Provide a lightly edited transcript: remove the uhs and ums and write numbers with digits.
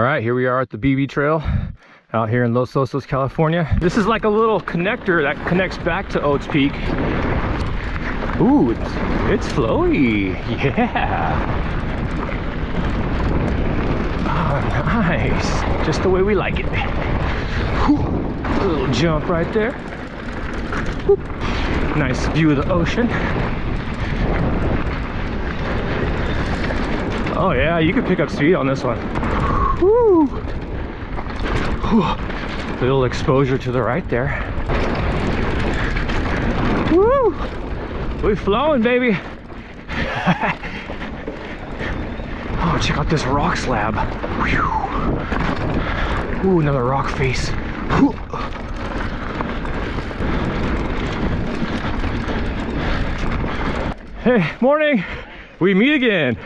All right, here we are at the BEEBE Trail out here in Los Osos, California. This is like a little connector that connects back to Oats Peak. Ooh, it's flowy. Yeah. Oh, nice. Just the way we like it. Whew. A little jump right there. Whoop. Nice view of the ocean. Oh yeah, you can pick up speed on this one. Woo. Whew. Little exposure to the right there. Woo! We're flowing, baby. Oh, check out this rock slab. Whew. Ooh, another rock face. Whew. Hey, morning. We meet again.